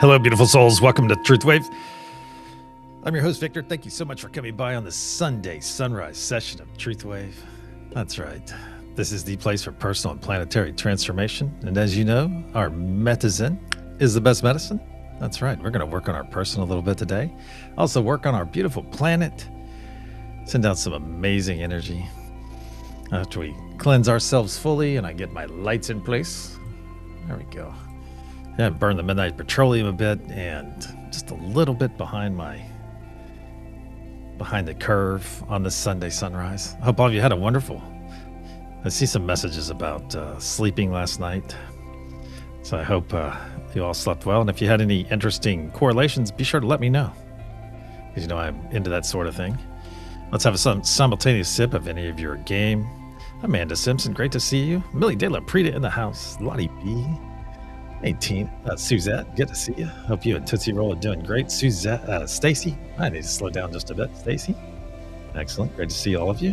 Hello, beautiful souls. Welcome to TruthWave. I'm your host, Victor. Thank you so much for coming by on this Sunday sunrise session of TruthWave. That's right. This is the place for personal and planetary transformation. And as you know, our medicine is the best medicine. That's right. We're going to work on our person a little bit today. Also work on our beautiful planet. Send out some amazing energy. After we cleanse ourselves fully and I get my lights in place. There we go. Yeah, burn the midnight petroleum a bit and just a little bit behind the curve on this Sunday sunrise. I hope all of you had a wonderful. I see some messages about sleeping last night. So I hope you all slept well. And if you had any interesting correlations, be sure to let me know. Because you know I'm into that sort of thing. Let's have a simultaneous sip of any of your game. Amanda Simpson, great to see you. Millie De La Prida in the house. Lottie B. 18. Suzette, good to see you. Hope you and Tootsie Roll are doing great. Suzette, Stacy, I need to slow down just a bit. Stacy, excellent. Great to see all of you.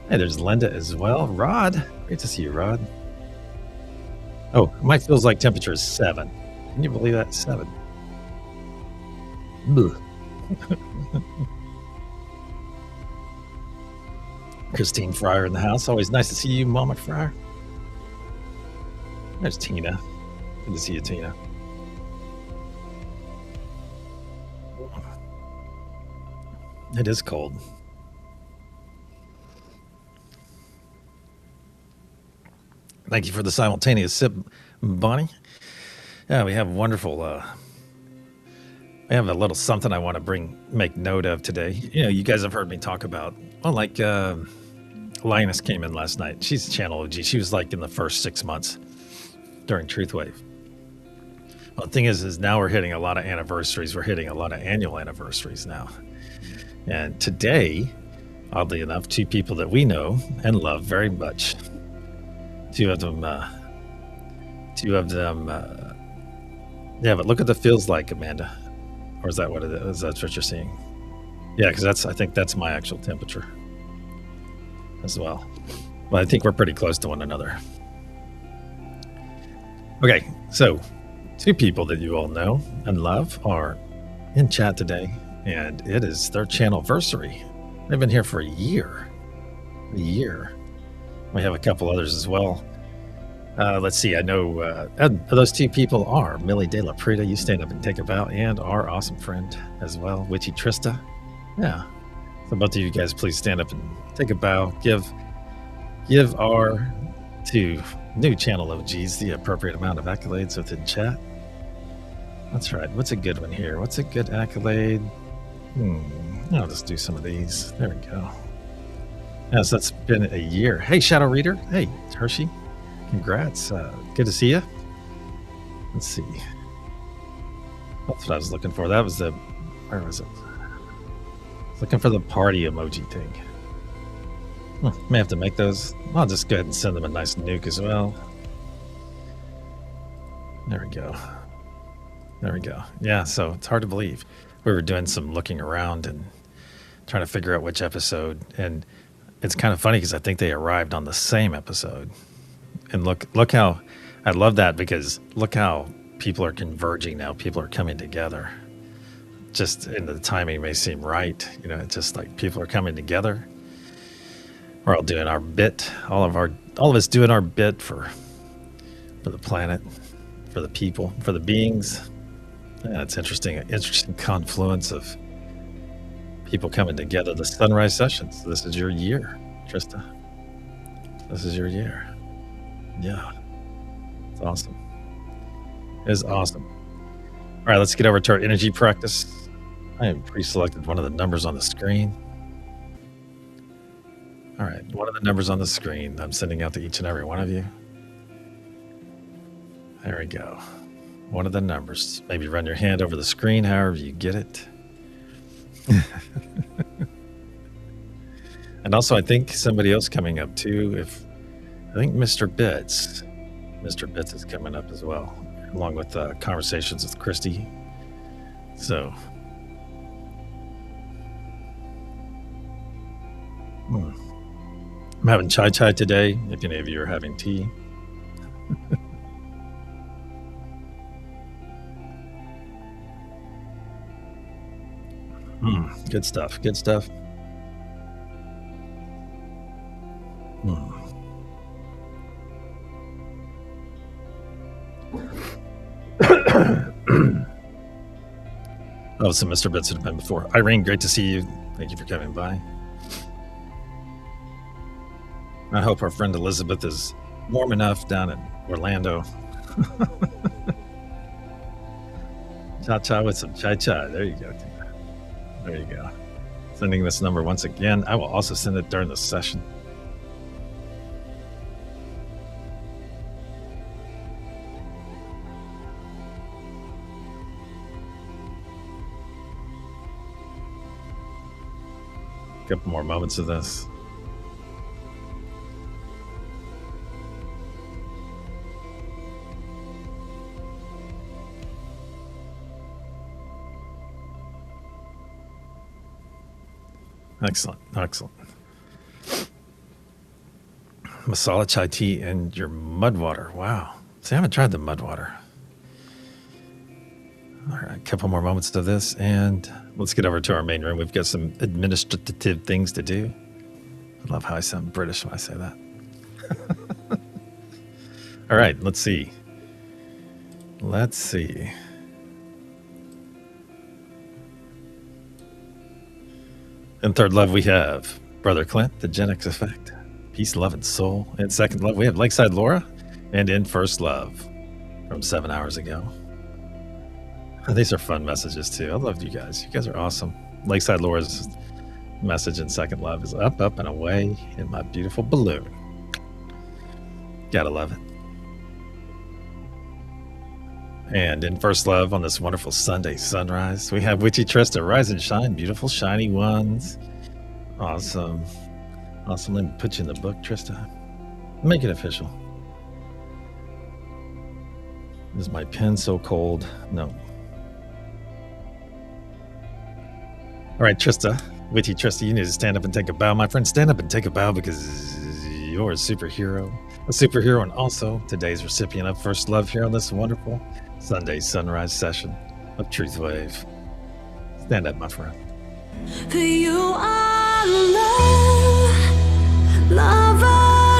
Hey, there's Linda as well. Rod, great to see you, Rod. Oh, my feels like temperature is 7. Can you believe that? 7. Christine Fryer in the house. Always nice to see you, Mama Fryer. There's Tina. Good to see you, Tina. It is cold. Thank you for the simultaneous sip, Bonnie. Yeah, we have wonderful. We have a little something I want to make note of today. You know, you guys have heard me talk about. Well, like Linus came in last night. She's channel OG. She was like in the first 6 months during TruthWave. Well, the thing is now we're hitting a lot of anniversaries. We're hitting a lot of annual anniversaries now. And today, oddly enough, 2 people that we know and love very much. Two of them, yeah, but look at the feels like, Amanda. Or is that what it is? That's what you're seeing? Yeah, because I think that's my actual temperature as well. But I think we're pretty close to one another. Okay, so 2 people that you all know and love are in chat today, and it is their channelversary. They've been here for a year. We have a couple others as well. Let's see. I know those 2 people are Millie De La Prida. You stand up and take a bow, and our awesome friend as well, Witchy Trista. Yeah. So both of you guys, please stand up and take a bow. Give our 2 new channel OGs the appropriate amount of accolades within chat. That's right. What's a good one here? What's a good accolade? I'll just do some of these. There we go. Yes, that's been a year. Hey, Shadow Reader. Hey, Hershey. Congrats. Good to see you. Let's see. That's what I was looking for. That was where was it? I was looking for the party emoji thing. May have to make those. I'll just go ahead and send them a nice nuke as well. There we go. Yeah, so it's hard to believe. We were doing some looking around and trying to figure out which episode. And it's kind of funny because I think they arrived on the same episode. And look how, I love that because look how people are converging now. People are coming together. Just, and the timing may seem right. You know, it's just like people are coming together. We're all doing our bit. All of us doing our bit for the planet, for the people, for the beings. Yeah, it's interesting. An interesting confluence of people coming together. The sunrise sessions. This is your year, Trista. This is your year. Yeah, it's awesome. It is awesome. All right, let's get over to our energy practice. I have pre-selected one of the numbers on the screen. All right, one of the numbers on the screen I'm sending out to each and every one of you. There we go. One of the numbers. Maybe run your hand over the screen, however you get it. And also, I think somebody else coming up too. I think Mr. Bits is coming up as well, along with conversations with Christy. So, I'm having chai today. If any of you are having tea. Good stuff. Good stuff. Oh, some Mr. Bits have been before. Irene, great to see you. Thank you for coming by. I hope our friend Elizabeth is warm enough down in Orlando. Cha-cha with some chai-chai. There you go. There you go. Sending this number once again. I will also send it during the session. A couple more moments of this. Excellent. Excellent. Masala chai tea and your mud water. Wow. See, I haven't tried the mud water. All right, a couple more moments to this, and let's get over to our main room. We've got some administrative things to do. I love how I sound British when I say that. All right, let's see. Let's see. In third love, we have Brother Clint, the Gen X Effect, Peace, Love, and Soul. In second love, we have Lakeside Laura. And in first love, from 7 hours ago. These are fun messages, too. I love you guys. You guys are awesome. Lakeside Laura's message in second love is up, up, and away in my beautiful balloon. Gotta love it. And in first love on this wonderful Sunday sunrise, we have Witchy Trista, rise and shine, beautiful shiny ones. Awesome. Awesome. Let me put you in the book, Trista. Make it official. Is my pen so cold? No. All right, Trista, Witchy Trista, you need to stand up and take a bow. My friend, stand up and take a bow because you're a superhero, and also today's recipient of first love here on this wonderful Sunday sunrise session of TruthWave. Stand up, my friend. You are love, love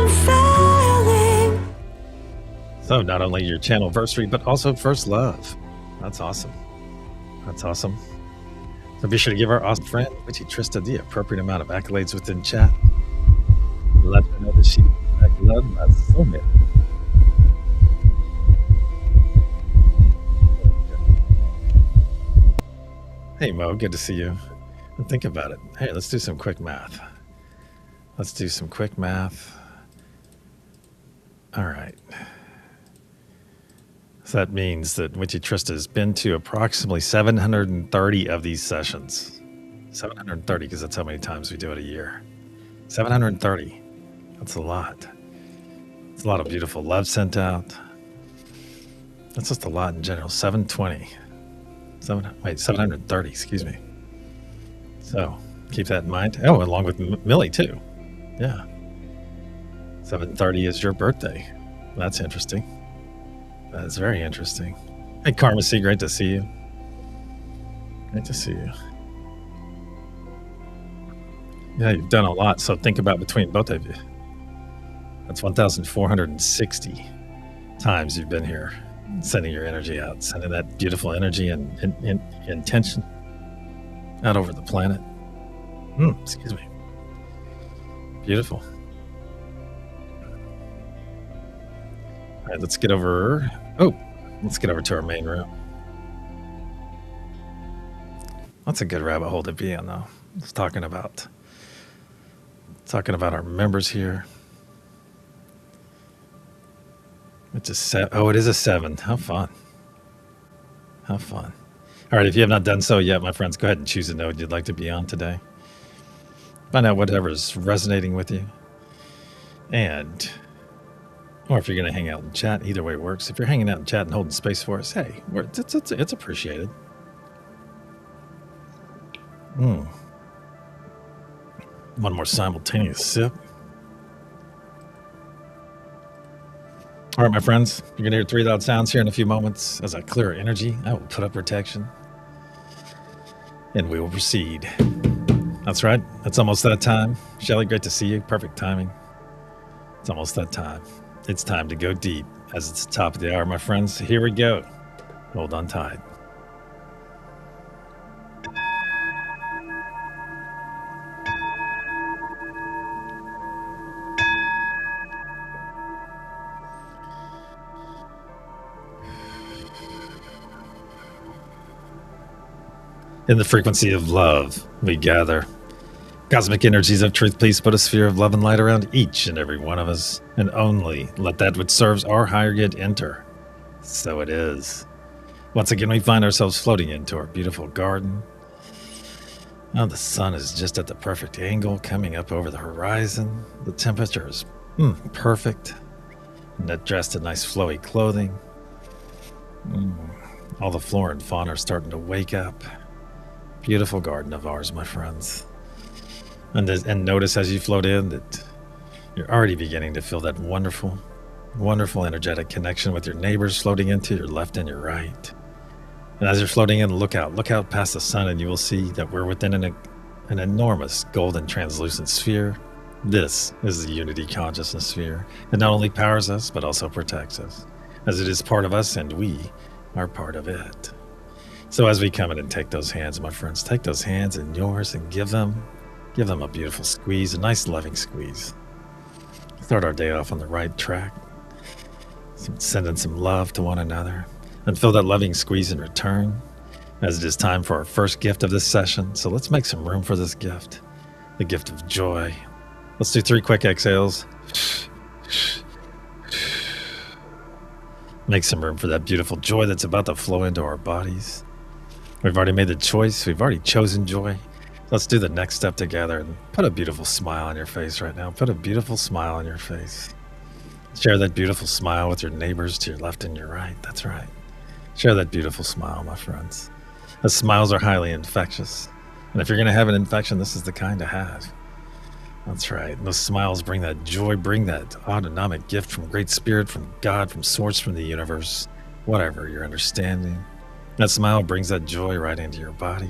unfailing. So not only your channelversary, but also first love. That's awesome. That's awesome. So be sure to give our awesome friend, Witchy Trista, the appropriate amount of accolades within chat. Let her know that she loves my soulmate. Hey Mo, good to see you. And think about it. Hey, let's do some quick math. Let's do some quick math. All right. So that means that Witchy Trista has been to approximately 730 of these sessions. 730, because that's how many times we do it a year. 730. That's a lot. It's a lot of beautiful love sent out. That's just a lot in general. 720. 730, excuse me. So keep that in mind. Oh, along with Millie too. Yeah. 730 is your birthday. That's interesting. That's very interesting. Hey, Karma C, great to see you. Great to see you. Yeah, you've done a lot. So think about between both of you. That's 1,460 times you've been here, sending your energy out, sending that beautiful energy and intention out over the planet. Excuse me. Beautiful. All right, let's get over. Let's get over to our main room. That's a good rabbit hole to be in, though. It's talking about our members here. It's a 7. Oh, it is a 7. How fun. How fun. All right, if you have not done so yet, my friends, go ahead and choose a node you'd like to be on today. Find out whatever's resonating with you. Or if you're going to hang out and chat, either way works. If you're hanging out and chat and holding space for us, hey, it's appreciated. One more simultaneous sip. All right, my friends, you're going to hear 3 loud sounds here in a few moments. As I clear our energy, I will put up protection. and we will proceed. That's right. It's almost that time. Shelly, great to see you. Perfect timing. It's almost that time. It's time to go deep as it's the top of the hour, my friends. Here we go. Hold on tight. In the frequency of love, we gather. Cosmic energies of truth, please put a sphere of love and light around each and every one of us, and only let that which serves our higher good enter. So it is. Once again, we find ourselves floating into our beautiful garden. Now the sun is just at the perfect angle, coming up over the horizon. The temperature is perfect. Net dressed in nice flowy clothing. All the flora and fauna are starting to wake up. Beautiful garden of ours, my friends. And notice as you float in that you're already beginning to feel that wonderful, wonderful energetic connection with your neighbors floating into your left and your right. And as you're floating in, look out past the sun, and you will see that we're within an enormous golden translucent sphere. This is the unity consciousness sphere. It not only powers us, but also protects us, as it is part of us and we are part of it. So as we come in and take those hands, my friends, take those hands in yours and give them a beautiful squeeze, a nice loving squeeze. Start our day off on the right track, sending some love to one another, and feel that loving squeeze in return, as it is time for our first gift of this session. So let's make some room for this gift, the gift of joy. Let's do 3 quick exhales. Make some room for that beautiful joy that's about to flow into our bodies. We've already made the choice. We've already chosen joy. Let's do the next step together and put a beautiful smile on your face right now. Put a beautiful smile on your face. Share that beautiful smile with your neighbors to your left and your right. That's right. Share that beautiful smile, my friends. As smiles are highly infectious. And if you're going to have an infection, this is the kind to have. That's right. And those smiles bring that joy, bring that autonomic gift from Great Spirit, from God, from Source, from the universe, whatever your understanding. That smile brings that joy right into your body.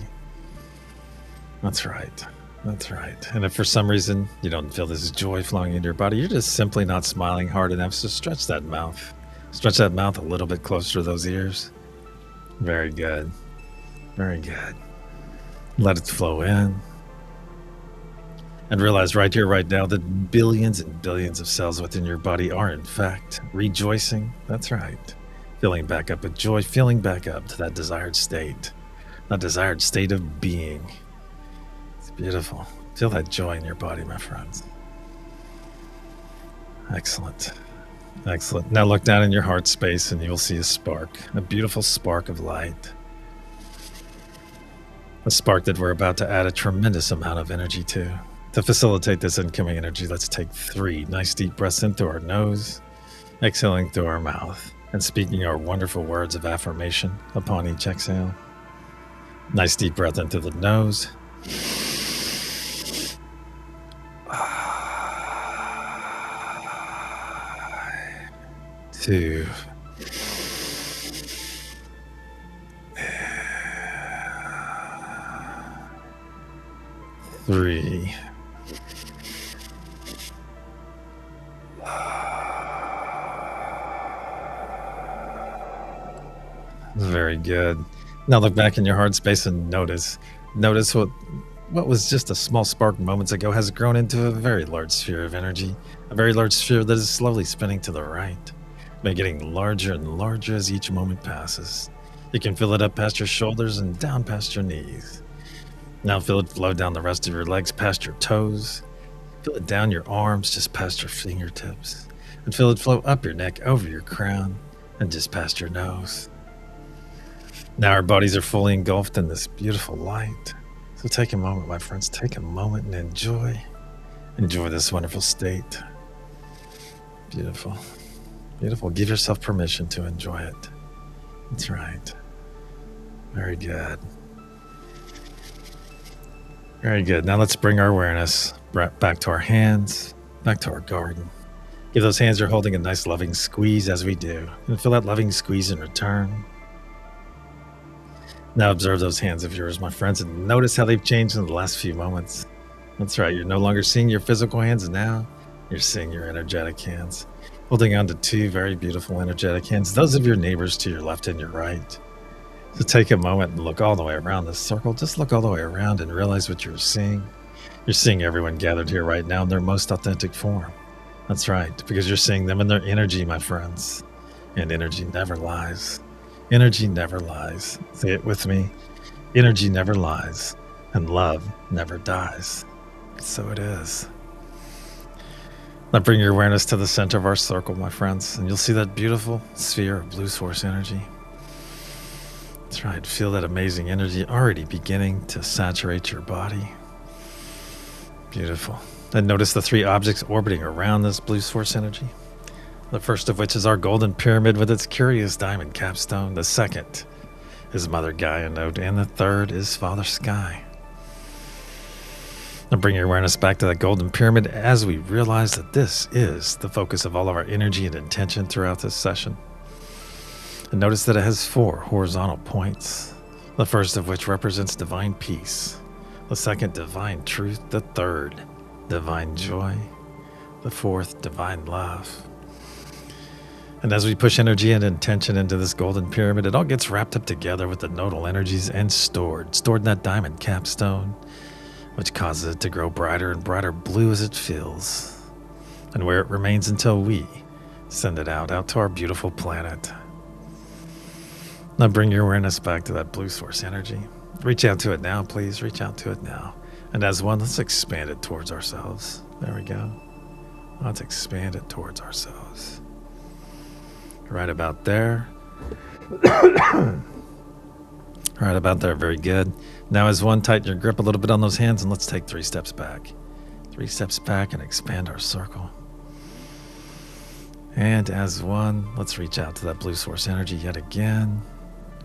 That's right. That's right. And if for some reason you don't feel this joy flowing into your body, you're just simply not smiling hard enough. So stretch that mouth. Stretch that mouth a little bit closer to those ears. Very good. Very good. Let it flow in. And realize right here, right now, that billions and billions of cells within your body are, in fact, rejoicing. That's right. Filling back up with joy, filling back up to that desired state of being. It's beautiful. Feel that joy in your body, my friends. Excellent. Excellent. Now look down in your heart space and you'll see a spark, a beautiful spark of light. A spark that we're about to add a tremendous amount of energy to. To facilitate this incoming energy, let's take 3 nice deep breaths in through our nose, exhaling through our mouth, and speaking our wonderful words of affirmation upon each exhale. Nice deep breath in through the nose. 2. 3. Very good. Now look back in your heart space and notice what was just a small spark moments ago has grown into a very large sphere of energy, a very large sphere that is slowly spinning to the right, but getting larger and larger as each moment passes. You can feel it up past your shoulders and down past your knees. Now feel it flow down the rest of your legs past your toes. Feel it down your arms just past your fingertips. And feel it flow up your neck, over your crown, and just past your nose. Now our bodies are fully engulfed in this beautiful light. So take a moment, my friends, take a moment and enjoy this wonderful state. Beautiful, beautiful. Give yourself permission to enjoy it. That's right. Very good. Very good. Now let's bring our awareness back to our hands, back to our garden. Give those hands you're holding a nice loving squeeze as we do. And feel that loving squeeze in return. Now observe those hands of yours, my friends, and notice how they've changed in the last few moments. That's right. You're no longer seeing your physical hands now. You're seeing your energetic hands, holding on to two very beautiful energetic hands, those of your neighbors to your left and your right. So take a moment and look all the way around this circle. Just look all the way around and realize what you're seeing. You're seeing everyone gathered here right now in their most authentic form. That's right, because you're seeing them in their energy, my friends. And energy never lies. Energy never lies. Say it with me. Energy never lies, and love never dies. So it is. Now bring your awareness to the center of our circle, my friends, and you'll see that beautiful sphere of blue source energy. That's right. Feel that amazing energy already beginning to saturate your body. Beautiful. And notice the three objects orbiting around this blue source energy. The first of which is our golden pyramid with its curious diamond capstone. The second is Mother Gaia node, and the third is Father Sky. Now bring your awareness back to that golden pyramid as we realize that this is the focus of all of our energy and intention throughout this session. And notice that it has 4 horizontal points, the first of which represents divine peace, the second divine truth, the third divine joy, the fourth divine love. And as we push energy and intention into this golden pyramid, it all gets wrapped up together with the nodal energies and stored in that diamond capstone, which causes it to grow brighter and brighter blue as it fills, and where it remains until we send it out to our beautiful planet. Now bring your awareness back to that blue source energy. Reach out to it now, please. Reach out to it now. And as one, let's expand it towards ourselves. There we go. Let's expand it towards ourselves. Right about there. Right about there. Very good. Now as one, tighten your grip a little bit on those hands and let's take 3 steps back. 3 steps back and expand our circle. And as one, let's reach out to that blue source energy yet again.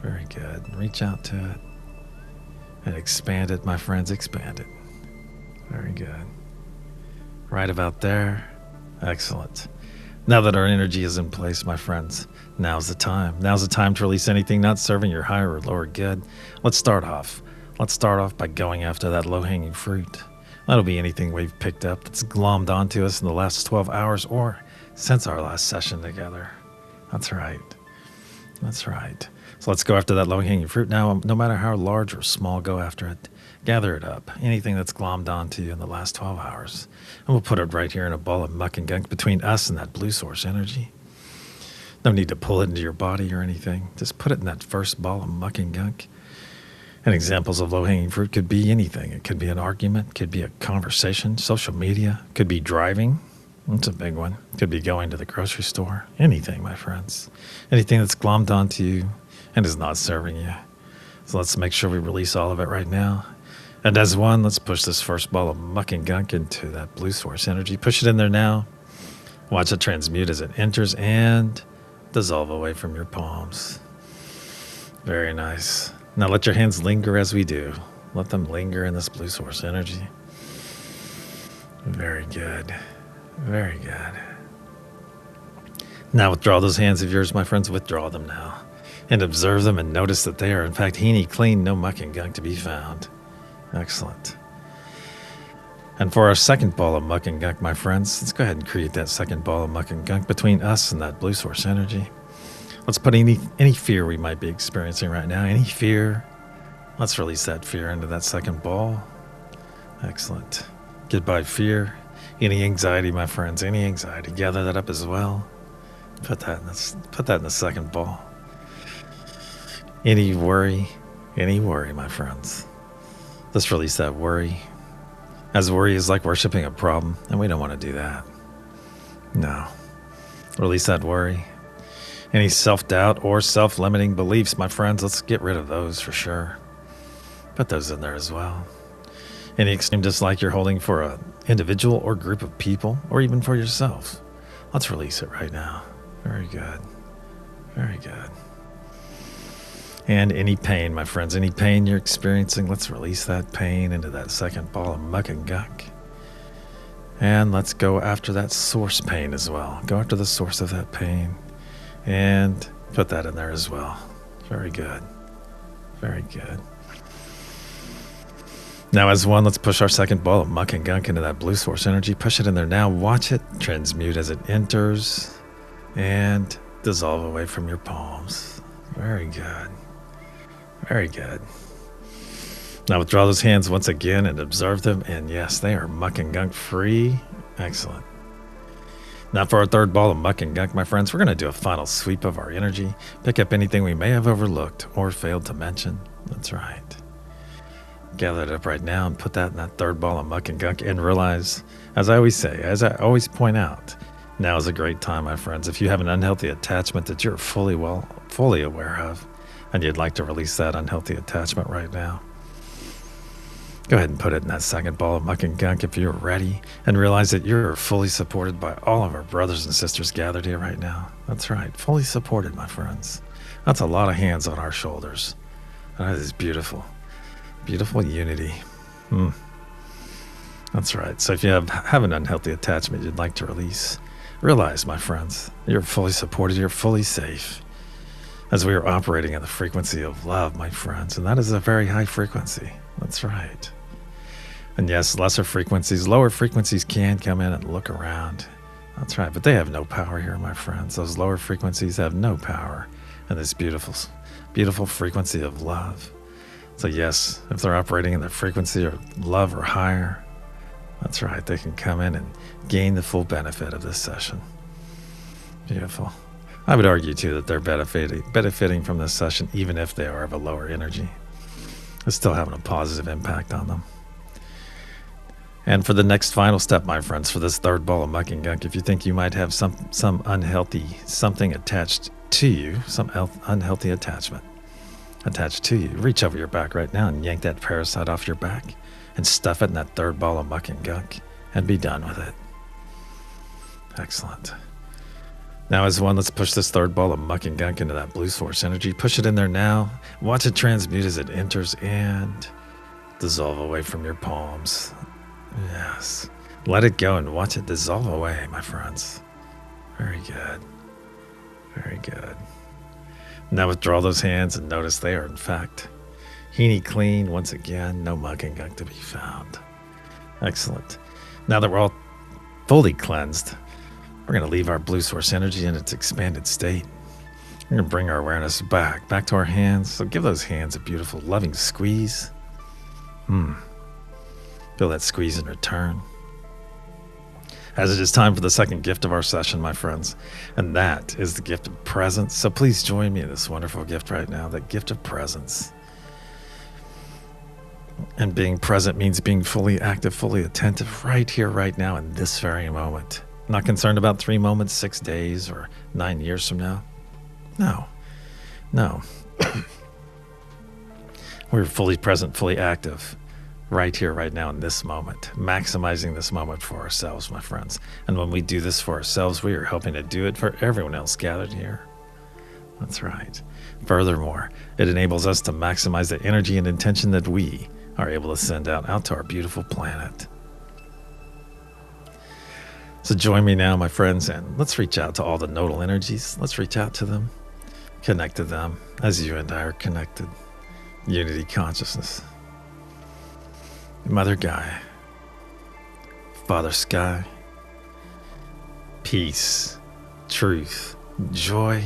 Very good. Reach out to it and expand it, my friends. Expand it. Very good. Right about there. Excellent. Now that our energy is in place, my friends, now's the time. Now's the time to release anything not serving your higher or lower good. Let's start off. Let's start off by going after that low-hanging fruit. That'll be anything we've picked up that's glommed onto us in the last 12 hours or since our last session together. That's right. That's right. So let's go after that low-hanging fruit now. No matter how large or small, go after it. Gather it up. Anything that's glommed onto you in the last 12 hours. And we'll put it right here in a ball of muck and gunk between us and that blue source energy. No need to pull it into your body or anything. Just put it in that first ball of muck and gunk. And examples of low-hanging fruit could be anything. It could be an argument, could be a conversation, social media, could be driving. That's a big one. Could be going to the grocery store. Anything, my friends. Anything that's glommed onto you and is not serving you. So let's make sure we release all of it right now. And as one, let's push this first ball of muck and gunk into that blue source energy. Push it in there now. Watch it transmute as it enters and dissolve away from your palms. Very nice. Now let your hands linger as we do. Let them linger in this blue source energy. Very good. Very good. Now withdraw those hands of yours, my friends. Withdraw them now. And observe them and notice that they are in fact heeny clean, no muck and gunk to be found. Excellent. And for our second ball of muck and gunk, my friends, let's go ahead and create that second ball of muck and gunk between us and that blue source energy. Let's put any fear we might be experiencing right now, any fear, let's release that fear into that second ball. Excellent. Goodbye, fear. Any anxiety, my friends, any anxiety, gather that up as well. Put that in the second ball. Any worry, my friends. Let's release that worry. As worry is like worshiping a problem, and we don't want to do that. No. Release that worry. Any self-doubt or self-limiting beliefs, my friends, let's get rid of those for sure. Put those in there as well. Any extreme dislike you're holding for an individual or group of people, or even for yourself, let's release it right now. Very good. Very good. And any pain, my friends, any pain you're experiencing, let's release that pain into that second ball of muck and gunk. And let's go after that source pain as well. Go after the source of that pain and put that in there as well. Very good. Very good. Now, as one, let's push our second ball of muck and gunk into that blue source energy. Push it in there now. Watch it transmute as it enters and dissolve away from your palms. Very good. Very good. Now, withdraw those hands once again and observe them. And yes, they are muck and gunk free. Excellent. Now, for our third ball of muck and gunk, my friends, we're going to do a final sweep of our energy. Pick up anything we may have overlooked or failed to mention. That's right. Gather it up right now and put that in that third ball of muck and gunk and realize, as I always say, as I always point out, now is a great time, my friends. If you have an unhealthy attachment that you're fully aware of, and you'd like to release that unhealthy attachment right now, go ahead and put it in that second ball of muck and gunk if you're ready, and realize that you're fully supported by all of our brothers and sisters gathered here right now. That's right, fully supported, my friends. That's a lot of hands on our shoulders. That is beautiful. Beautiful unity. That's right. So if you have an unhealthy attachment you'd like to release, realize, my friends, you're fully supported, you're fully safe, as we are operating at the frequency of love, my friends, and that is a very high frequency. That's right. And yes, lesser frequencies, lower frequencies can come in and look around. That's right, but they have no power here, my friends. Those lower frequencies have no power in this beautiful, beautiful frequency of love. So yes, if they're operating in the frequency of love or higher, that's right, they can come in and gain the full benefit of this session. Beautiful. I would argue too that they're benefiting from this session, even if they are of a lower energy. It's still having a positive impact on them. And for the next final step, my friends, for this third ball of muck and gunk, if you think you might have some unhealthy something attached to you, some unhealthy attachment attached to you, reach over your back right now and yank that parasite off your back and stuff it in that third ball of muck and gunk and be done with it. Excellent. Now, as one, let's push this third ball of muck and gunk into that blue source energy. Push it in there now. Watch it transmute as it enters and dissolve away from your palms. Yes. Let it go and watch it dissolve away, my friends. Very good. Very good. Now withdraw those hands and notice they are, in fact, heeny clean. Once again, no muck and gunk to be found. Excellent. Now that we're all fully cleansed, we're going to leave our blue source energy in its expanded state. We're going to bring our awareness back to our hands. So give those hands a beautiful, loving squeeze. Feel that squeeze in return. As it is time for the second gift of our session, my friends, and that is the gift of presence. So please join me in this wonderful gift right now, that gift of presence. And being present means being fully active, fully attentive right here, right now, in this very moment. Not concerned about 3 moments, 6 days, or 9 years from now. No. We're fully present, fully active right here, right now, in this moment, maximizing this moment for ourselves, my friends. And when we do this for ourselves, we are helping to do it for everyone else gathered here. That's right. Furthermore, it enables us to maximize the energy and intention that we are able to send out to our beautiful planet. So join me now, my friends, and let's reach out to all the nodal energies. Let's reach out to them, connect to them as you and I are connected. Unity consciousness. Mother Gaia, Father Sky, peace, truth, joy,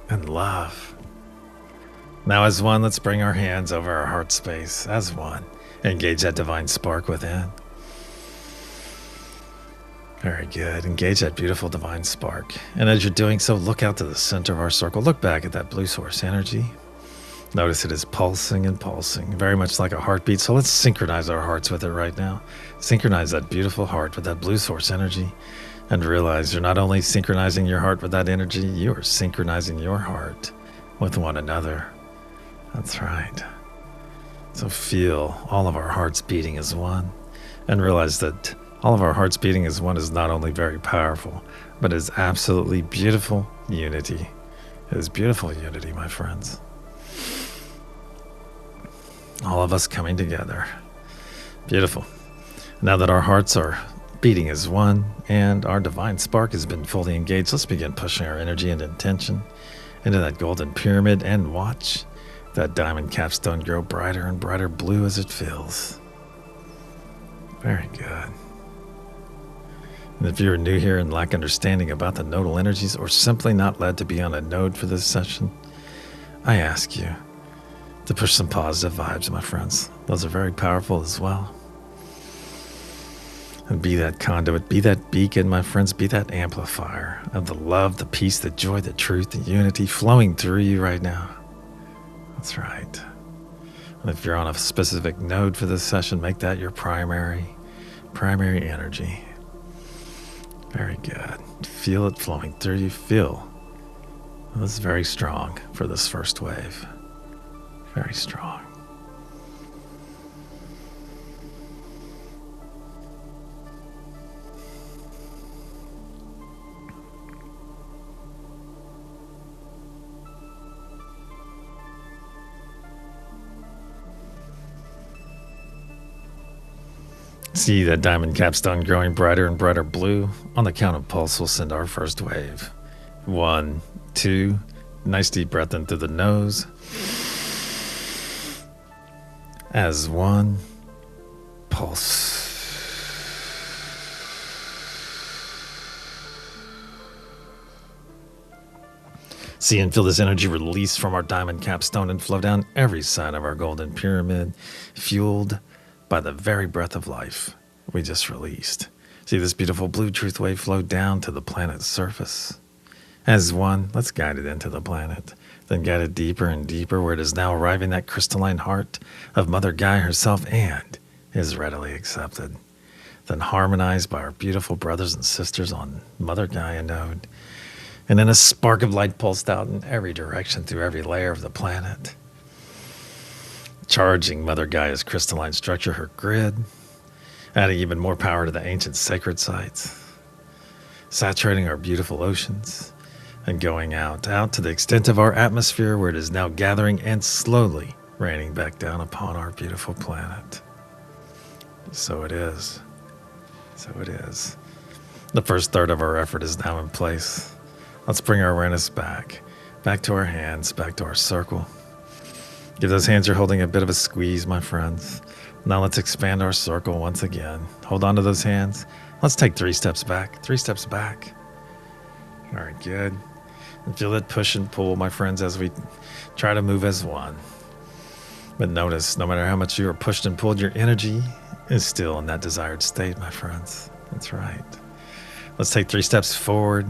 and love. Now as one, let's bring our hands over our heart space. As one, engage that divine spark within. Very good. Engage that beautiful divine spark. And as you're doing so, look out to the center of our circle. Look back at that blue source energy. Notice it is pulsing and pulsing, very much like a heartbeat. So let's synchronize our hearts with it right now. Synchronize that beautiful heart with that blue source energy. And realize you're not only synchronizing your heart with that energy, you are synchronizing your heart with one another. That's right. So feel all of our hearts beating as one. And realize that all of our hearts beating as one is not only very powerful, but is absolutely beautiful unity. It is beautiful unity, my friends. All of us coming together. Beautiful. Now that our hearts are beating as one and our divine spark has been fully engaged, let's begin pushing our energy and intention into that golden pyramid and watch that diamond capstone grow brighter and brighter blue as it fills. Very good. And if you're new here and lack understanding about the nodal energies or simply not led to be on a node for this session, I ask you to push some positive vibes, my friends. Those are very powerful as well. And be that conduit, be that beacon, my friends, be that amplifier of the love, the peace, the joy, the truth, the unity flowing through you right now. That's right. And if you're on a specific node for this session, make that your primary energy. Very good. Feel it flowing through you. Feel this is very strong for this first wave. Very strong. See that diamond capstone growing brighter and brighter blue. On the count of pulse, we'll send our first wave. 1, 2. Nice deep breath in through the nose. As 1, pulse. See and feel this energy release from our diamond capstone and flow down every side of our golden pyramid, fueled by the very breath of life we just released. See this beautiful blue truth wave flow down to the planet's surface. As 1, let's guide it into the planet, then guide it deeper and deeper where it is now arriving that crystalline heart of Mother Gaia herself and is readily accepted. Then harmonized by our beautiful brothers and sisters on Mother Gaia node. And then a spark of light pulsed out in every direction through every layer of the planet. Charging Mother Gaia's crystalline structure, her grid, adding even more power to the ancient sacred sites, saturating our beautiful oceans, and going out to the extent of our atmosphere where it is now gathering and slowly raining back down upon our beautiful planet. So it is. So it is. The first third of our effort is now in place. Let's bring our awareness back to our hands, back to our circle. Give those hands you're holding a bit of a squeeze, my friends. Now let's expand our circle once again. Hold on to those hands. Let's take 3 steps back. 3 steps back. All right, good. And feel that push and pull, my friends, as we try to move as one. But notice, no matter how much you are pushed and pulled, your energy is still in that desired state, my friends. That's right. Let's take 3 steps forward,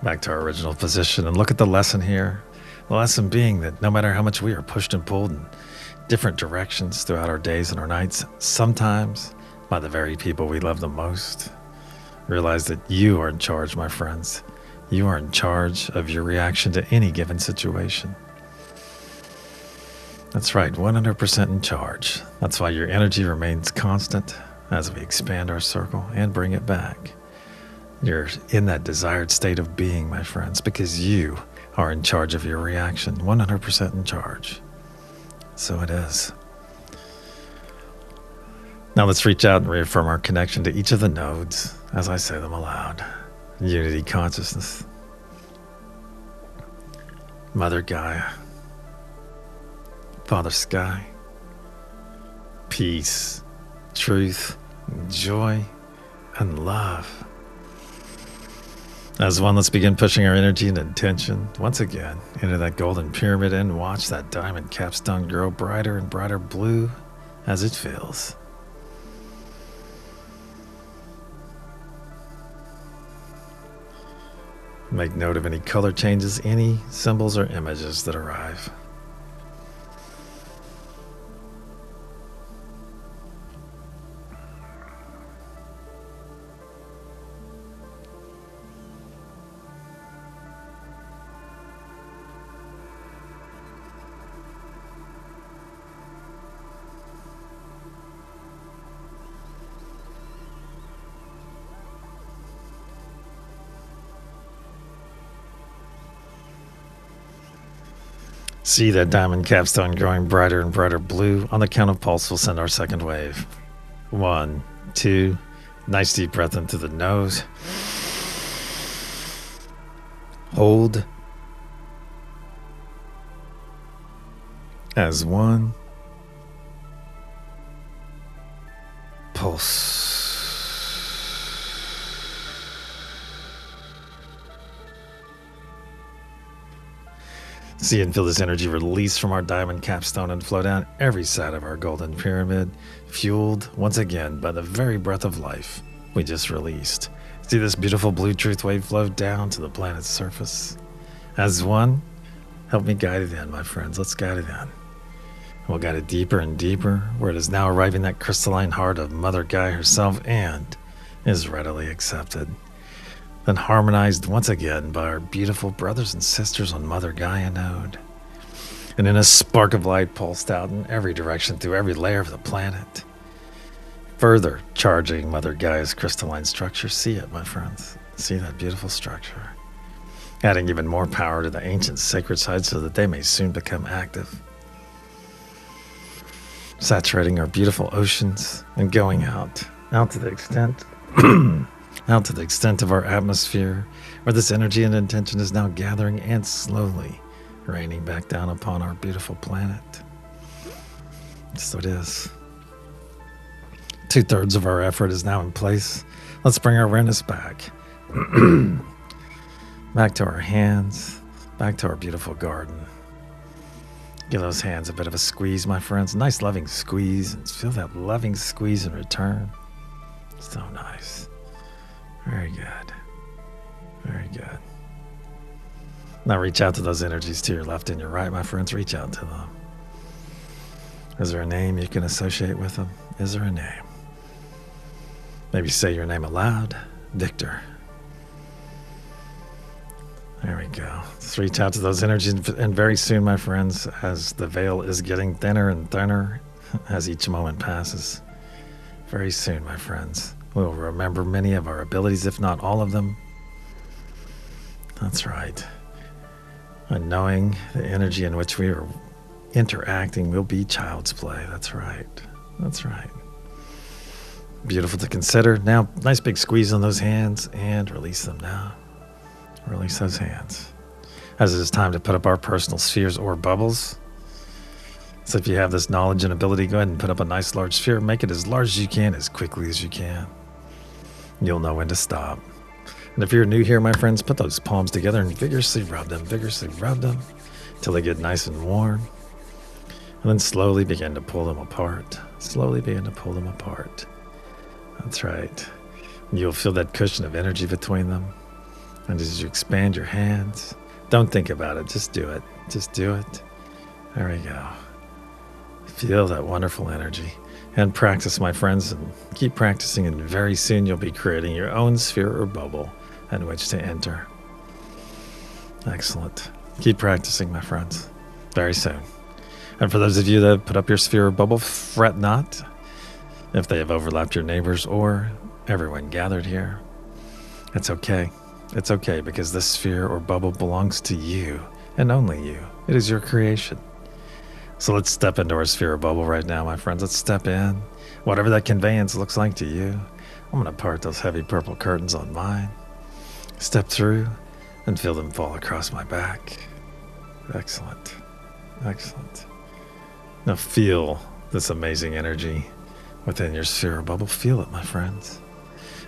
back to our original position, and look at the lesson here. The lesson being that no matter how much we are pushed and pulled in different directions throughout our days and our nights, sometimes by the very people we love the most, realize that you are in charge, my friends. You are in charge of your reaction to any given situation. That's right, 100% in charge. That's why your energy remains constant as we expand our circle and bring it back. You're in that desired state of being, my friends, because you are in charge of your reaction, 100% in charge. So it is. Now let's reach out and reaffirm our connection to each of the nodes as I say them aloud. Unity consciousness. Mother Gaia. Father Sky. Peace, truth, joy, and love. As one, let's begin pushing our energy and intention once again into that golden pyramid and watch that diamond capstone grow brighter and brighter blue as it fills. Make note of any color changes, any symbols or images that arrive. See that diamond capstone growing brighter and brighter blue. On the count of pulse, we'll send our second wave. 1, 2. Nice deep breath into the nose. Hold. as one. Pulse. See and feel this energy release from our diamond capstone and flow down every side of our golden pyramid, fueled once again by the very breath of life we just released. See this beautiful blue truth wave flow down to the planet's surface. As one, help me guide it in, my friends. Let's guide it in. We'll guide it deeper and deeper, where it is now arriving that crystalline heart of Mother Gaia herself and is readily accepted. Then harmonized once again by our beautiful brothers and sisters on Mother Gaia node. And in a spark of light pulsed out in every direction through every layer of the planet. Further charging Mother Gaia's crystalline structure. See it, my friends. See that beautiful structure. Adding even more power to the ancient sacred sites so that they may soon become active. Saturating our beautiful oceans and going out to the extent out to the extent of our atmosphere, where this energy and intention is now gathering and slowly raining back down upon our beautiful planet. So it is. 2/3 of our effort is now in place. Let's bring our awareness back. Back to our hands, back to our beautiful garden. Give those hands a bit of a squeeze, my friends. Nice loving squeeze, and feel that loving squeeze in return. So nice. Very good. Very good. Now reach out to those energies to your left and your right, my friends. Reach out to them. Is there a name you can associate with them? Is there a name? Maybe say your name aloud. Victor. There we go. Just reach out to those energies, and very soon, my friends, as the veil is getting thinner and thinner as each moment passes, very soon, my friends, we'll remember many of our abilities, if not all of them. That's right. And knowing the energy in which we are interacting will be child's play. That's right. That's right. Beautiful to consider. Now, nice big squeeze on those hands and release them now. Release those hands. As it is time to put up our personal spheres or bubbles. So if you have this knowledge and ability, go ahead and put up a nice large sphere. Make it as large as you can, as quickly as you can. You'll know when to stop. And if you're new here, my friends, put those palms together and vigorously rub them until they get nice and warm. And then slowly begin to pull them apart. Slowly begin to pull them apart. That's right. You'll feel that cushion of energy between them. And as you expand your hands, don't think about it. Just do it. Just do it. There we go. Feel that wonderful energy. And practice, my friends, and keep practicing, and very soon you'll be creating your own sphere or bubble in which to enter. Excellent. Keep practicing, my friends. Very soon. And for those of you that put up your sphere or bubble, fret not if they have overlapped your neighbors or everyone gathered here. It's okay. It's okay, because this sphere or bubble belongs to you and only you. It is your creation. So let's step into our sphere or bubble right now, my friends. Let's step in. Whatever that conveyance looks like to you. I'm going to part those heavy purple curtains on mine. Step through and feel them fall across my back. Excellent. Excellent. Now feel this amazing energy within your sphere or bubble. Feel it, my friends.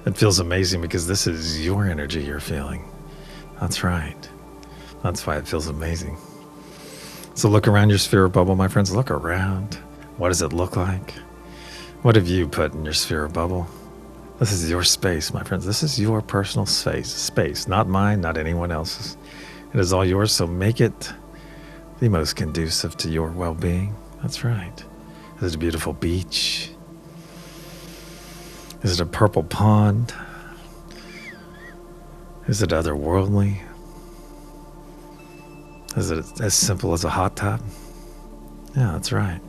It feels amazing because this is your energy you're feeling. That's right. That's why it feels amazing. So look around your sphere or bubble, my friends. Look around. What does it look like? What have you put in your sphere or bubble? This is your space, my friends. This is your personal space, not mine, not anyone else's. It is all yours, so make it the most conducive to your well-being. That's right. Is it a beautiful beach? Is it a purple pond? Is it otherworldly? Is it as simple as a hot tub? Yeah, that's right.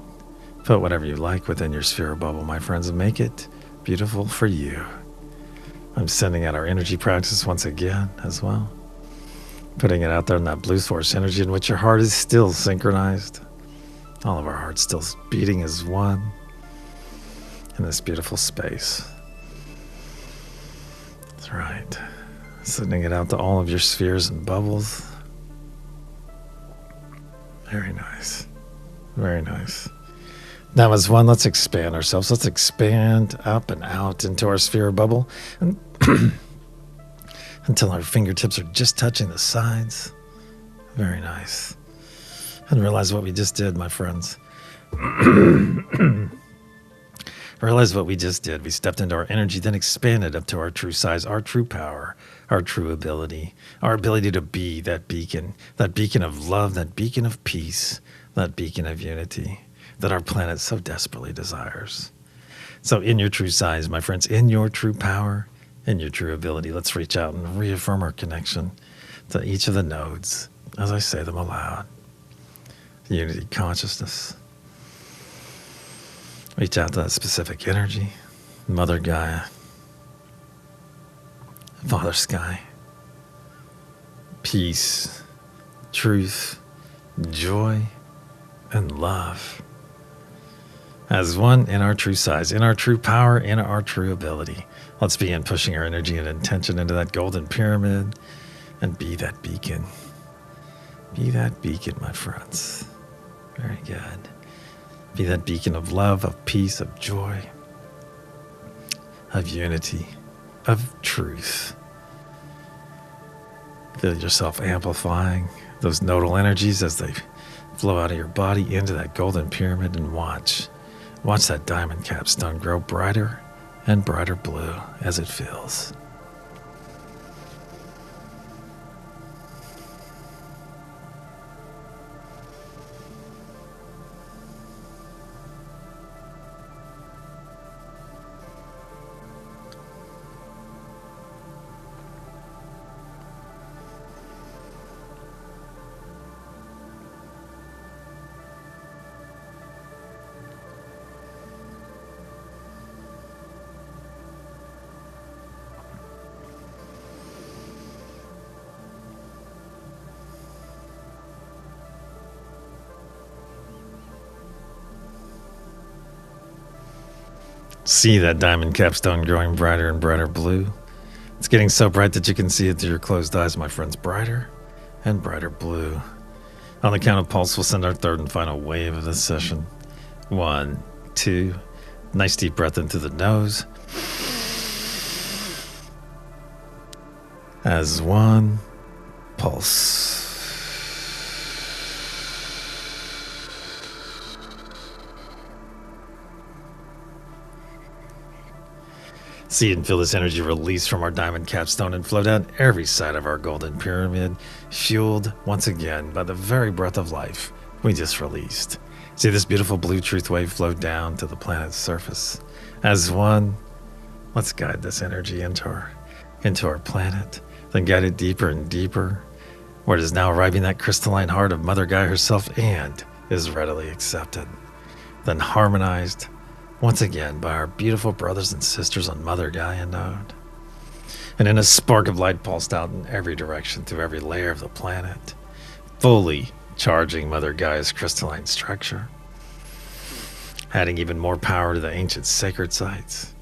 Put whatever you like within your sphere or bubble, my friends, and make it beautiful for you. I'm sending out our energy practice once again as well. Putting it out there in that blue source energy in which your heart is still synchronized. All of our hearts still beating as one in this beautiful space. That's right. Sending it out to all of your spheres and bubbles. Very nice. Very nice. Now, as one, let's expand ourselves. Let's expand up and out into our sphere bubble and until our fingertips are just touching the sides. Very nice. And realize what we just did, my friends. Realize what we just did. We stepped into our energy, then expanded up to our true size, our true power, our true ability, our ability to be that beacon of love, that beacon of peace, that beacon of unity that our planet so desperately desires. So in your true size, my friends, in your true power, in your true ability, let's reach out and reaffirm our connection to each of the nodes as I say them aloud. Unity consciousness. Reach out to that specific energy. Mother Gaia. Father Sky. Peace, truth, joy, and love. As one in our true size, in our true power, in our true ability. Let's begin pushing our energy and intention into that golden pyramid and be that beacon. Be that beacon, my friends. Very good. Be that beacon of love, of peace, of joy, of unity, of truth. Feel yourself amplifying those nodal energies as they flow out of your body into that golden pyramid, and watch that diamond capstone grow brighter and brighter blue as it fills. See that diamond capstone growing brighter and brighter blue. It's getting so bright that you can see it through your closed eyes, my friends. Brighter and brighter blue. On the count of pulse, we'll send our third and final wave of this session. 1, 2. Nice deep breath in through the nose. As one, pulse. See and feel this energy release from our diamond capstone and flow down every side of our golden pyramid, fueled once again by the very breath of life we just released. See this beautiful blue truth wave flow down to the planet's surface. As one, let's guide this energy into our planet, then guide it deeper and deeper, where it is now arriving that crystalline heart of Mother Gaia herself and is readily accepted, then harmonized once again by our beautiful brothers and sisters on Mother Gaia node. And in a spark of light pulsed out in every direction through every layer of the planet, fully charging Mother Gaia's crystalline structure, adding even more power to the ancient sacred sites,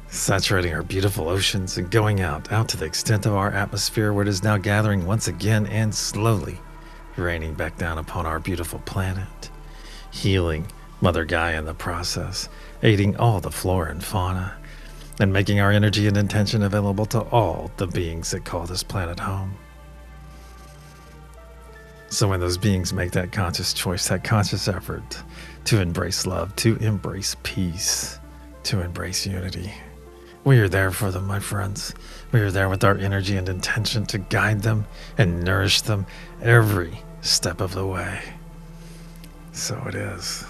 saturating our beautiful oceans and going out to the extent of our atmosphere, where it is now gathering once again and slowly raining back down upon our beautiful planet, healing Mother Gaia in the process, aiding all the flora and fauna, and making our energy and intention available to all the beings that call this planet home. So when those beings make that conscious choice, that conscious effort to embrace love, to embrace peace, to embrace unity, we are there for them, my friends. We are there with our energy and intention to guide them and nourish them every step of the way. So it is.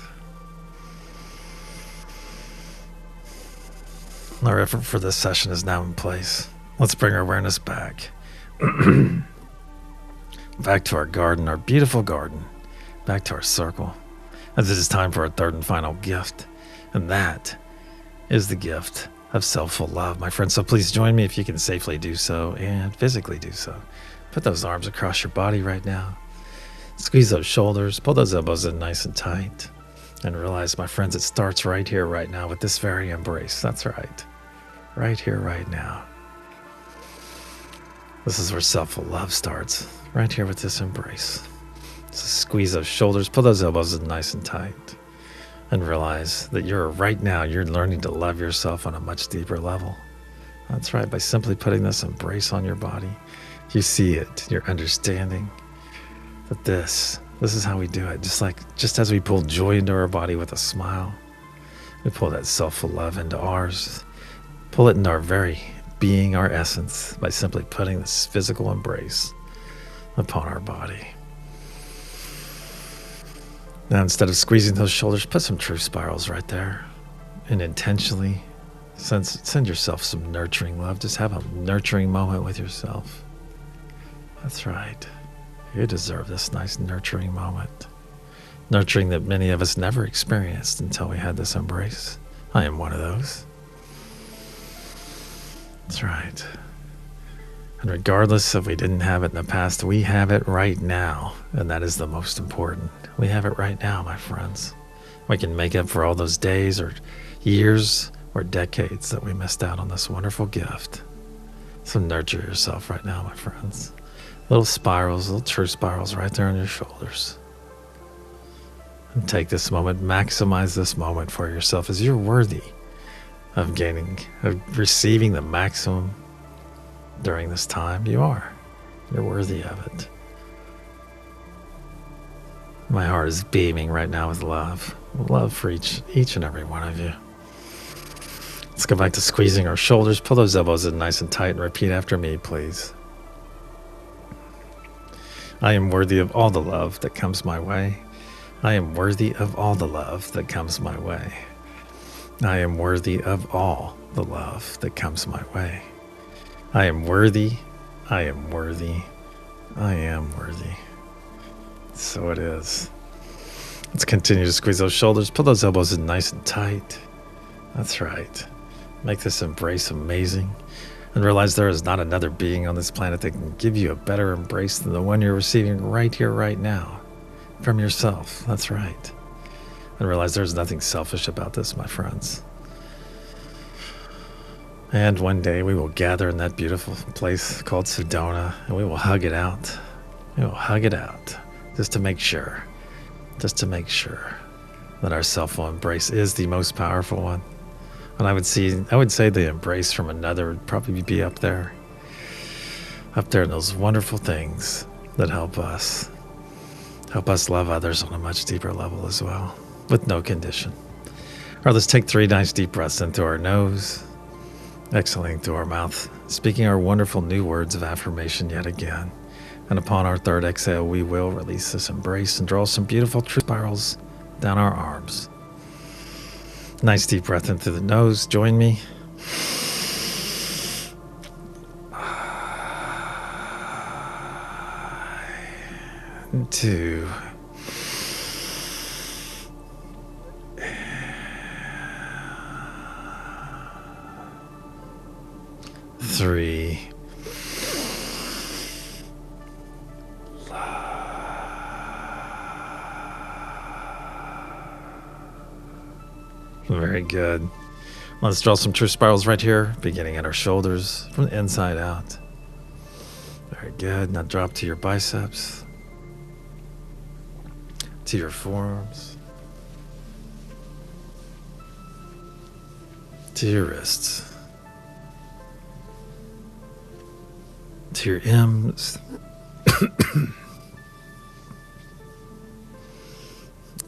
Our effort for this session is now in place. Let's bring our awareness back. Back to our garden, our beautiful garden. Back to our circle. As it is time for our third and final gift. And that is the gift of self-full love, my friends. So please join me if you can safely do so and physically do so. Put those arms across your body right now. Squeeze those shoulders. Pull those elbows in nice and tight. And realize, my friends, it starts right here, right now, with this very embrace. That's right. Right here, right now. This is where self-full love starts. Right here with this embrace. So squeeze those shoulders, pull those elbows in nice and tight, and realize that right now, you're learning to love yourself on a much deeper level. That's right. By simply putting this embrace on your body, you see it. You're understanding that this is how we do it. Just as we pull joy into our body with a smile, we pull that self love into ours. Pull it into our very being, our essence, by simply putting this physical embrace upon our body. Now, instead of squeezing those shoulders, put some truth spirals right there, and intentionally send yourself some nurturing love. Just have a nurturing moment with yourself. That's right. You deserve this nice nurturing moment. Nurturing that many of us never experienced until we had this embrace. I am one of those. That's right. And regardless if we didn't have it in the past, we have it right now. And that is the most important. We have it right now, my friends. We can make up for all those days or years or decades that we missed out on this wonderful gift. So nurture yourself right now, my friends. Little spirals, little true spirals right there on your shoulders. And take this moment, maximize this moment for yourself, as you're worthy of receiving the maximum during this time. You're worthy of it. My heart is beaming right now with love for each and every one of you. Let's go back to squeezing our shoulders. Pull those elbows in nice and tight and repeat after me, please. I am worthy of all the love that comes my way. I am worthy of all the love that comes my way. I am worthy of all the love that comes my way. I am worthy. I am worthy. I am worthy. So it is. Let's continue to squeeze those shoulders. Pull those elbows in nice and tight. That's right. Make this embrace amazing. And realize there is not another being on this planet that can give you a better embrace than the one you're receiving right here, right now. From yourself. That's right. And realize there's nothing selfish about this, my friends. And one day we will gather in that beautiful place called SEDONA, and we will hug it out. We will hug it out just to make sure that our self embrace is the most powerful one. And I would say the embrace from another would probably be up there in those wonderful things that help us love others on a much deeper level as well, with no condition. All right, let's take 3 nice deep breaths in through our nose, exhaling through our mouth, speaking our wonderful new words of affirmation yet again. And upon our 3rd exhale, we will release this embrace and draw some beautiful truth spirals down our arms. Nice deep breath in through the nose. Join me. 2. 3. Very good. Let's draw some truth spirals right here, beginning at our shoulders from the inside out. Very good. Now drop to your biceps, to your forearms, to your wrists, to your M's,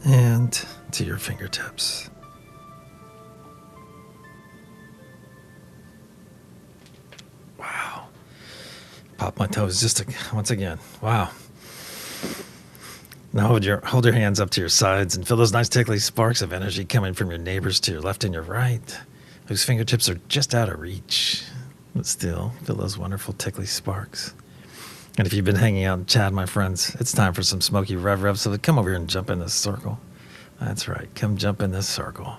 and to your fingertips. Wow. Pop my toes once again. Wow. Now hold your hands up to your sides and feel those nice tickly sparks of energy coming from your neighbors to your left and your right, whose fingertips are just out of reach. But still, feel those wonderful tickly sparks. And if you've been hanging out in chat, my friends, it's time for some smoky rev. So come over here and jump in this circle. That's right. Come jump in this circle.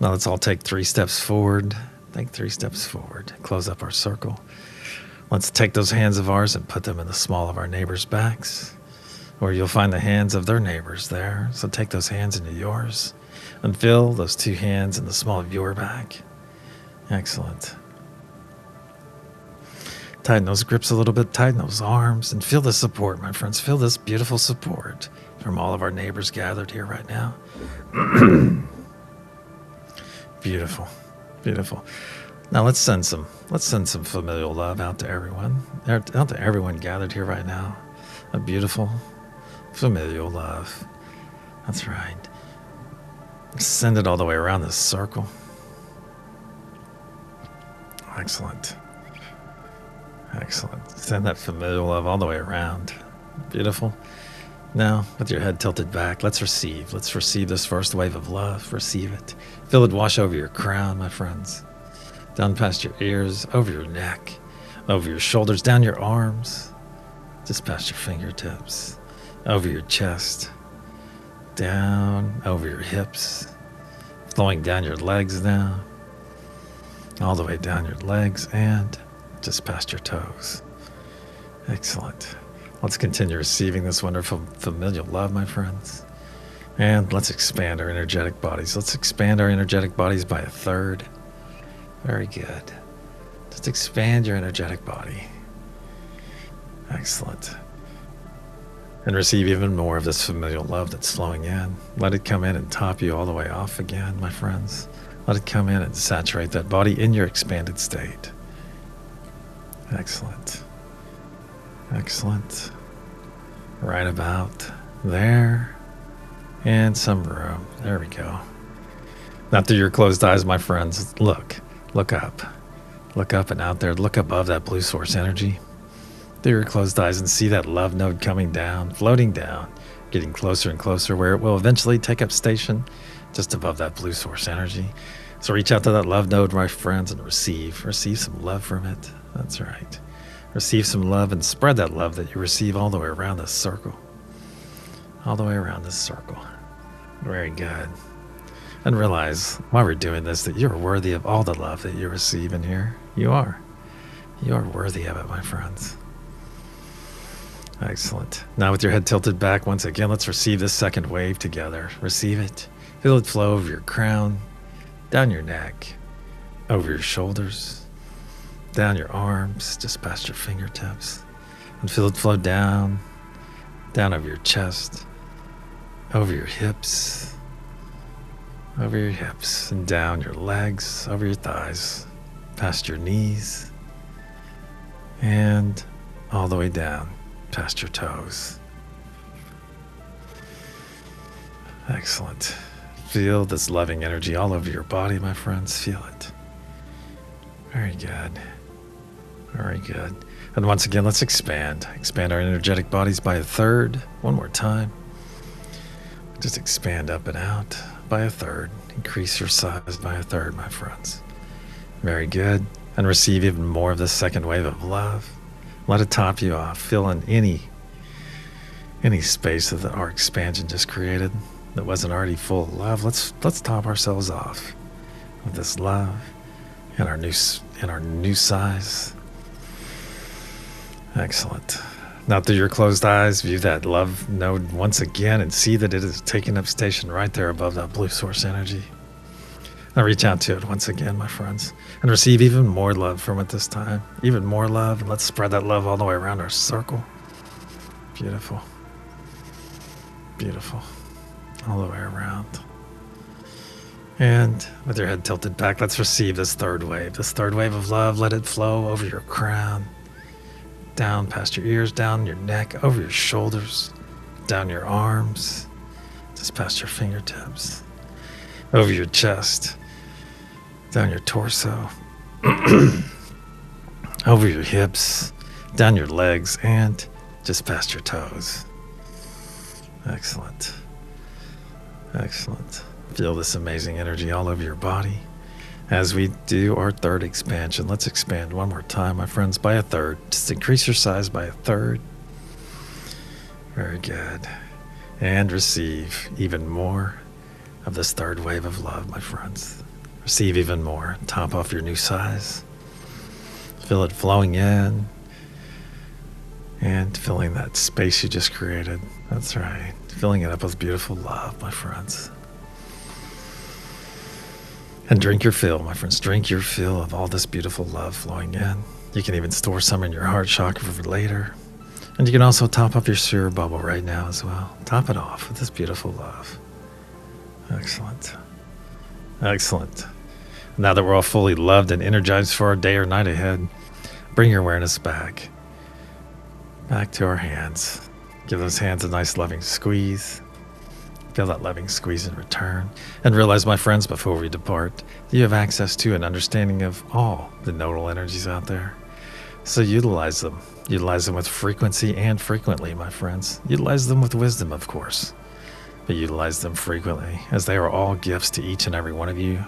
Now let's all take 3 steps forward. Take 3 steps forward. Close up our circle. Let's take those hands of ours and put them in the small of our neighbors' backs, where you'll find the hands of their neighbors there. So take those hands into yours and feel those 2 hands in the small of your back. Excellent. Tighten those grips a little bit, tighten those arms, and feel the support, my friends. Feel this beautiful support from all of our neighbors gathered here right now. Beautiful, beautiful. Now let's send some familial love out to everyone gathered here right now. A beautiful familial love. That's right. Send it all the way around this circle. Excellent. Excellent. Send that familial love all the way around. Beautiful. Now, with your head tilted back, let's receive. Let's receive this first wave of love. Receive it. Feel it wash over your crown, my friends. Down past your ears, over your neck, over your shoulders, down your arms, just past your fingertips, over your chest, down over your hips, flowing down your legs now, all the way down your legs and just past your toes. Excellent. Let's continue receiving this wonderful familial love, my friends. And let's expand our energetic bodies. Let's expand our energetic bodies by a third. Very good. Just expand your energetic body. Excellent. And receive even more of this familial love that's flowing in. Let it come in and top you all the way off again, my friends. Let it come in and saturate that body in your expanded state. Excellent. Excellent. Right about there. And some room. There we go. Now through your closed eyes, my friends, look up. Look up and out there. Look above that blue source energy. Through your closed eyes and see that love node coming down, floating down, getting closer and closer where it will eventually take up station just above that blue source energy. So reach out to that love node, my friends, and receive some love from it. That's right. Receive some love and spread that love that you receive all the way around this circle. All the way around this circle. Very good. And realize while we're doing this that you're worthy of all the love that you receive in here. You are. You are worthy of it, my friends. Excellent. Now with your head tilted back, once again, let's receive this second wave together. Receive it. Feel it flow over your crown, down your neck, over your shoulders, down your arms, just past your fingertips. And feel it flow down over your chest, over your hips, and down your legs, over your thighs, past your knees, and all the way down past your toes. Excellent. Feel this loving energy all over your body, my friends. Feel it. Very good. Very good. And once again, let's expand our energetic bodies by a third. One more time. Just expand up and out by a third. Increase your size by a third, my friends. Very good. And receive even more of this second wave of love. Let it top you off. Fill in any space that our expansion just created that wasn't already full of love. Let's top ourselves off with this love and our new size. Excellent. Now through your closed eyes, view that love node once again and see that it is taking up station right there above that blue source energy. Now reach out to it once again, my friends, and receive even more love from it this time. Even more love, and let's spread that love all the way around our circle. Beautiful. Beautiful. All the way around. And with your head tilted back, let's receive this third wave of love. Let it flow over your crown, down past your ears, down your neck, over your shoulders, down your arms, just past your fingertips, over your chest, down your torso, over your hips, down your legs, and just past your toes. Excellent. Excellent. Feel this amazing energy all over your body. As we do our third expansion, let's expand one more time, my friends, by a third. Just increase your size by a third. Very good. And receive even more of this third wave of love, my friends. Receive even more. Top off your new size. Feel it flowing in and filling that space you just created. That's right. Filling it up with beautiful love, my friends. And drink your fill, my friends. Drink your fill of all this beautiful love flowing in You can even store some in your heart chakra for later. And you can also top up your sphere bubble right now as well. Top it off with this beautiful love. Excellent. Excellent. Now that we're all fully loved and energized for our day or night ahead, bring your awareness back. Back to our hands. Give those hands a nice loving squeeze. Feel that loving squeeze in return. And realize, my friends, before we depart, that you have access to an understanding of all the nodal energies out there. So utilize them. Utilize them with frequency and frequently, my friends. Utilize them with wisdom, of course. But utilize them frequently, as they are all gifts to each and every one of you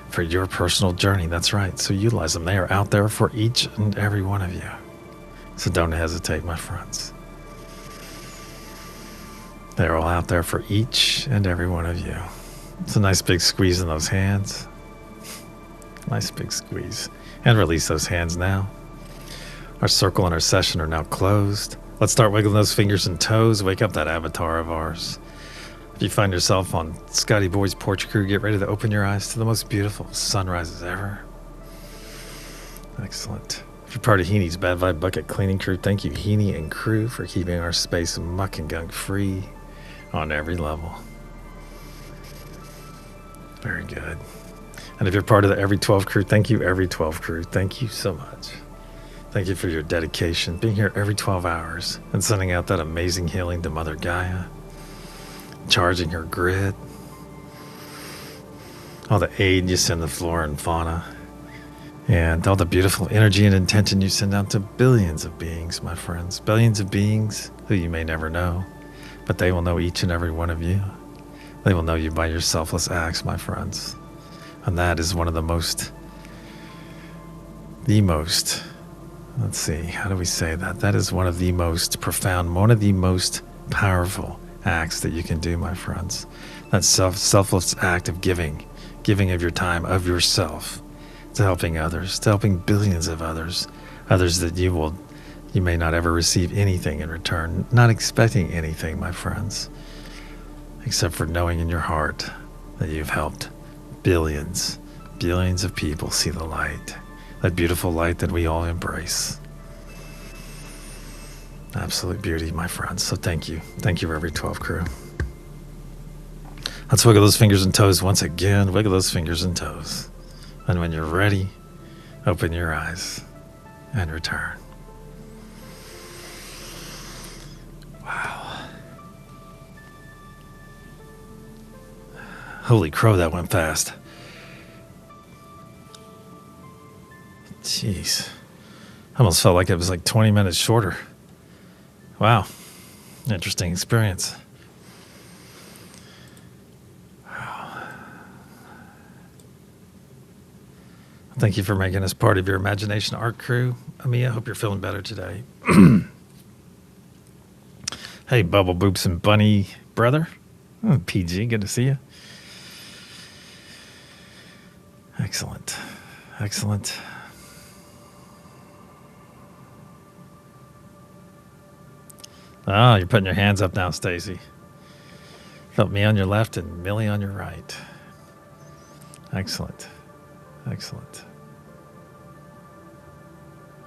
for your personal journey. That's right. So utilize them. They are out there for each and every one of you. So don't hesitate, my friends. They're all out there for each and every one of you. It's a nice big squeeze in those hands. Nice big squeeze. And release those hands now. Our circle and our session are now closed. Let's start wiggling those fingers and toes. Wake up that avatar of ours. If you find yourself on Scotty Boy's porch crew, get ready to open your eyes to the most beautiful sunrises ever. Excellent. If you're part of Heenie's Bad Vibe Bucket Cleaning Crew, thank you, Heenie and crew, for keeping our space muck and gunk free on every level. Very good. And if you're part of the Every 12 crew, thank you, Every 12 crew. Thank you so much. Thank you for your dedication, being here every 12 hours and sending out that amazing healing to Mother Gaia, charging her grid, all the aid you send to flora and fauna, and all the beautiful energy and intention you send out to billions of beings, my friends. Billions of beings who you may never know, but they will know each and every one of you. They will know you by your selfless acts, my friends. And that is one of the most, let's see, how do we say that? That is one of the most profound, one of the most powerful acts that you can do, my friends. That selfless act of giving of your time, of yourself, to helping others, to helping billions of others that you may not ever receive anything in return, not expecting anything, my friends, except for knowing in your heart that you've helped billions of people see the light. That beautiful light that we all embrace. Absolute beauty, my friends. So thank you. Thank you, Every 12 crew. Let's wiggle those fingers and toes once again. Wiggle those fingers and toes. And when you're ready, open your eyes and return. Wow. Holy crow, that went fast. Jeez. I almost felt like it was like 20 minutes shorter. Wow. Interesting experience. Wow. Thank you for making us part of your imagination art crew. Amia, I hope you're feeling better today. Hey, Bubble Boops and Bunny brother. PG, good to see you. Excellent. Excellent. Oh, you're putting your hands up now, Stacy. Felt me on your left and Millie on your right. Excellent. Excellent.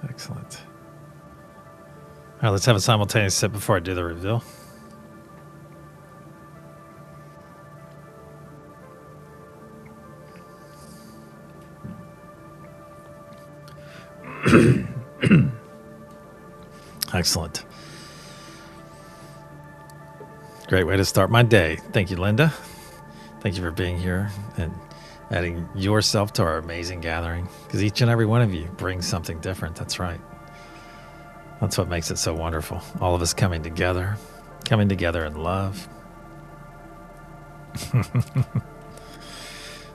Excellent. All right, let's have a simultaneous sip before I do the reveal. Excellent. Great way to start my day. Thank you, Linda. Thank you for being here and adding yourself to our amazing gathering, because each and every one of you brings something different. That's right. That's what makes it so wonderful. All of us coming together in love.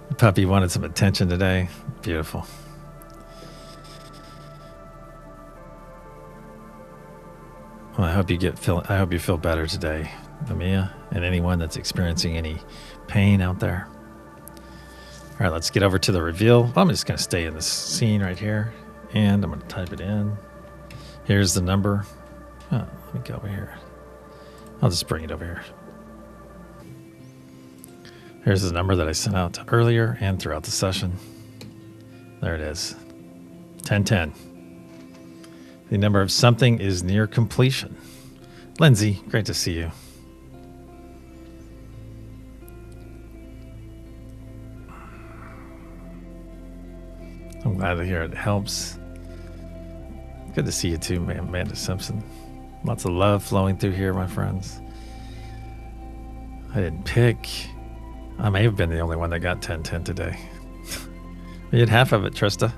The puppy wanted some attention today. Beautiful. Well, I hope you feel better today, Amia, and anyone that's experiencing any pain out there. All right, let's get over to the reveal. I'm just going to stay in this scene right here, and I'm going to type it in. Here's the number. Oh, let me go over here. I'll just bring it over here. Here's the number that I sent out earlier and throughout the session. There it is. 1010. The number of something is near completion. Lindsay, great to see you. I'm glad to hear it helps. Good to see you too, man, Amanda Simpson. Lots of love flowing through here, my friends. I didn't pick. I may have been the only one that got 1010 today. You had half of it, Trista.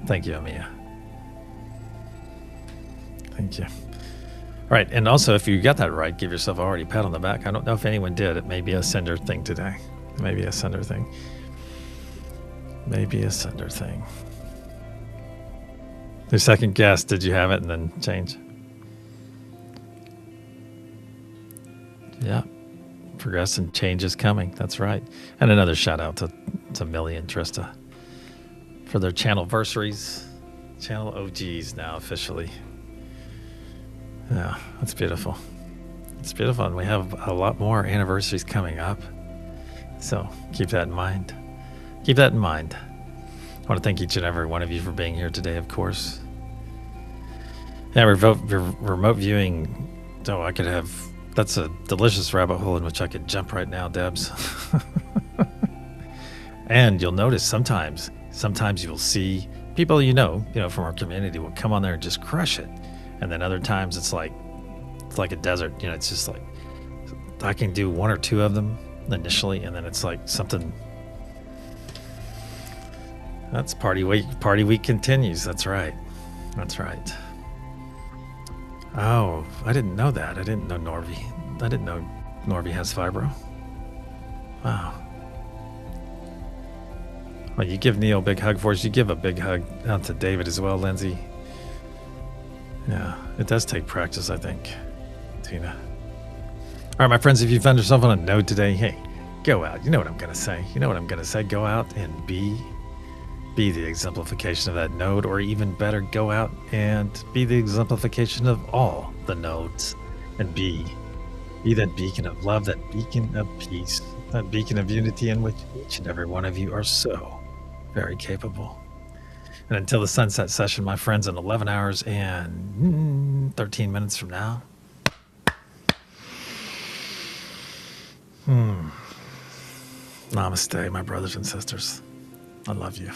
Thank you, Amia. Thank you. All right, and also if you got that right, give yourself already a pat on the back. I don't know if anyone did. It may be a sender thing today. Maybe a sender thing. Maybe a sender thing. Your second guess, did you have it and then change? Yeah. Progress and change is coming. That's right. And another shout out to Millie and Trista for their channelversaries. Channel OGs now officially. Yeah, that's beautiful. It's beautiful. And we have a lot more anniversaries coming up. So keep that in mind. Keep that in mind. I want to thank each and every one of you for being here today, of course. Yeah, remote viewing. Oh, I could have. That's a delicious rabbit hole in which I could jump right now, Debs. And you'll notice sometimes you'll see people you know from our community will come on there and just crush it, and then other times it's like a desert. It's just like I can do one or two of them initially, and then it's like something. That's party week. Party week continues. That's right. That's right. Oh, I didn't know that. I didn't know Norby. I didn't know Norby has fibro. Wow. Well, you give Neil a big hug for us. You give a big hug out to David as well, Lindsay. Yeah, it does take practice, I think, Tina. All right, my friends, if you found yourself on a node today, hey, go out. You know what I'm going to say. Go out and be the exemplification of that node, or even better, go out and be the exemplification of all the nodes, and be that beacon of love, that beacon of peace, that beacon of unity in which each and every one of you are so very capable. And until the sunset session, my friends, in 11 hours and 13 minutes from now, namaste, my brothers and sisters. I love you.